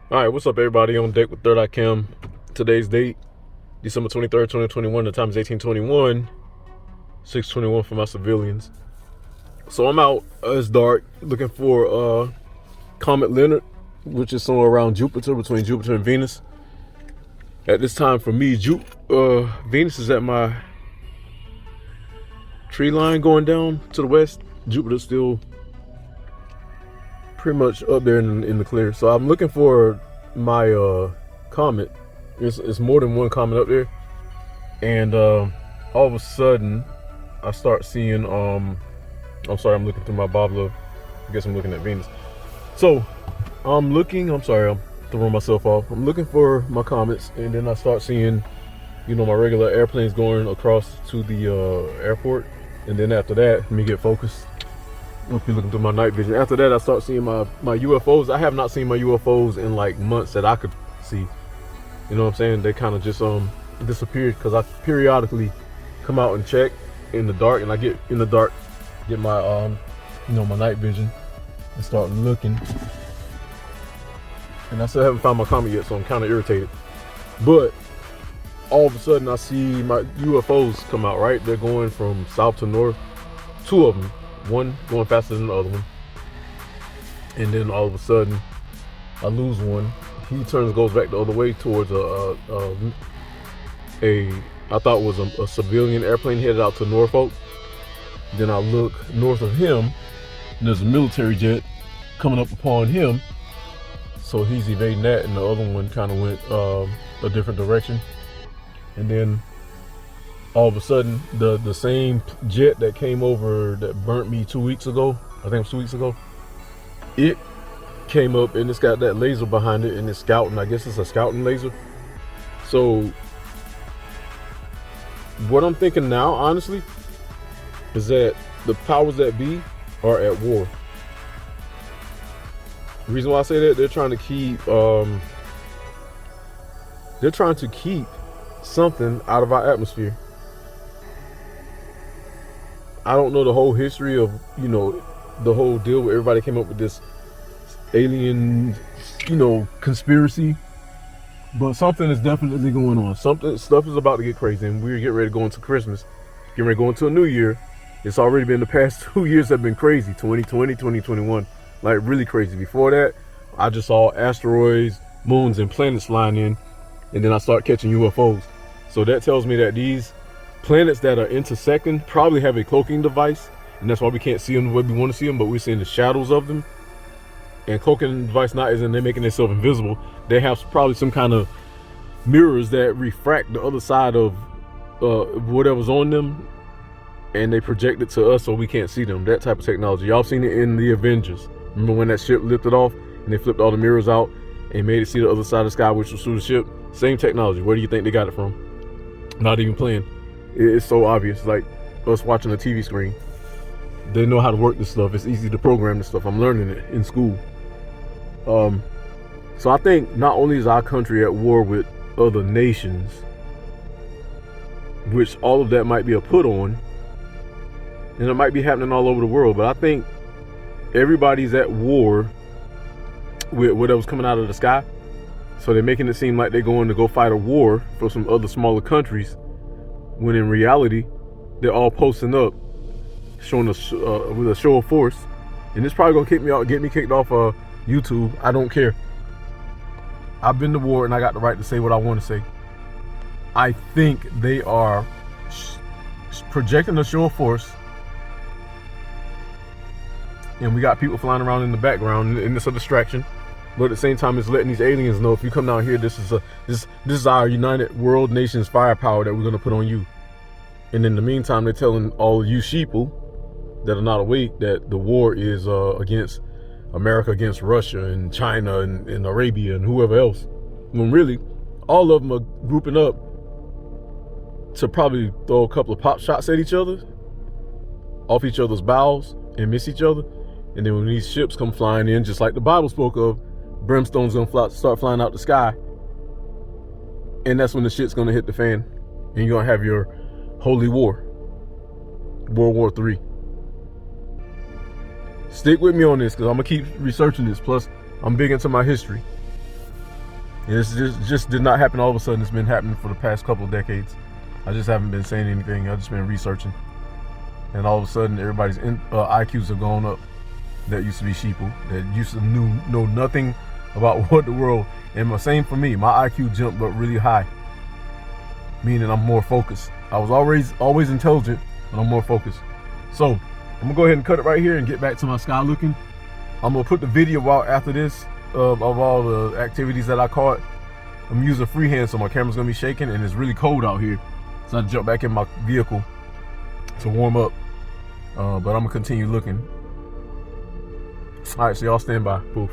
All right, what's up, everybody? On deck with Third Eye Cam. Today's date, December 23rd, 2021. The time is 1821, 6:21 for my civilians. So I'm out. It's dark, looking for Comet Leonard, which is somewhere around Jupiter, between Jupiter and Venus. At this time, for me, Venus is at my tree line going down to the west. Jupiter's still pretty much up there in the clear. So I'm looking for my comet. It's more than one comet up there, and all of a sudden I start seeing I'm sorry, I'm looking through my Boblo. I guess I'm looking at Venus. So I'm throwing myself off. I'm looking for my comets, and then I start seeing, my regular airplanes going across to the airport. And then after that, let me get focused. I'll be looking through my night vision. After that, I start seeing my UFOs. I have not seen my UFOs in like months that I could see. You know what I'm saying? They kind of just disappeared, because I periodically come out and check in the dark, and I get in the dark, get my my night vision, and start looking. And I still haven't found my comet yet, so I'm kind of irritated. But all of a sudden, I see my UFOs come out. Right, they're going from south to north. Two of them. One going faster than the other one, and then all of a sudden I lose one. He goes back the other way towards I thought it was a civilian airplane headed out to Norfolk. Then I look north of him, and there's a military jet coming up upon him, so he's evading that, and the other one kind of went a different direction. And then all of a sudden, the same jet that came over that burnt me 2 weeks ago, I think it was 2 weeks ago, it came up, and it's got that laser behind it, and it's scouting. I guess it's a scouting laser. So what I'm thinking now, honestly, is that the powers that be are at war. The reason why I say that, they're trying to keep something out of our atmosphere. I don't know the whole history of, the whole deal where everybody came up with this alien, conspiracy. But something is definitely going on. Stuff is about to get crazy, and we're getting ready to go into Christmas. Getting ready to go into a new year. It's already been, the past 2 years have been crazy. 2020, 2021, like really crazy. Before that, I just saw asteroids, moons, and planets flying in, and then I start catching UFOs. So that tells me that these planets that are intersecting probably have a cloaking device, and that's why we can't see them the way we want to see them, but we're seeing the shadows of them. And cloaking device not isn't they're making themselves invisible. They have probably some kind of mirrors that refract the other side of whatever's on them, and they project it to us so we can't see them. That type of technology. Y'all seen it in the Avengers. Remember when that ship lifted off and they flipped all the mirrors out and made it see the other side of the sky, which was through the ship? Same technology. Where do you think they got it from? Not even playing. It's so obvious, like us watching a TV screen. They know how to work this stuff. It's easy to program this stuff. I'm learning it in school. So I think not only is our country at war with other nations, which all of that might be a put on, and it might be happening all over the world, but I think everybody's at war with whatever's coming out of the sky. So they're making it seem like they're going to go fight a war for some other smaller countries, when in reality, they're all posting up, showing us with a show of force. And it's probably gonna get me kicked off YouTube. I don't care. I've been to war, and I got the right to say what I want to say. I think they are projecting a show of force, and we got people flying around in the background, and it's a distraction. But at the same time, it's letting these aliens know, if you come down here, this is our United World Nations firepower that we're gonna put on you. And in the meantime, they're telling all of you sheeple that are not awake that the war is against America, against Russia and China and Arabia and whoever else. When really, all of them are grouping up to probably throw a couple of pop shots at each other, off each other's bows, and miss each other. And then when these ships come flying in, just like the Bible spoke of, brimstone's gonna start flying out the sky, and that's when the shit's gonna hit the fan, and you're gonna have your holy war, World War III. Stick with me on this, because I'm gonna keep researching this. Plus, I'm big into my history. It's just did not happen all of a sudden. It's been happening for the past couple of decades. I just haven't been saying anything. I've just been researching, and all of a sudden, everybody's IQs have gone up. That used to be sheeple. That used to know nothing about what the world. And the same for me. My IQ jumped up really high, meaning I'm more focused. I was always intelligent, but I'm more focused. So I'm gonna go ahead and cut it right here and get back to my sky looking. I'm gonna put the video out after this of all the activities that I caught. I'm using freehand, so my camera's gonna be shaking, and it's really cold out here. So I jump back in my vehicle to warm up. But I'm gonna continue looking. All right, so y'all stand by. Poof.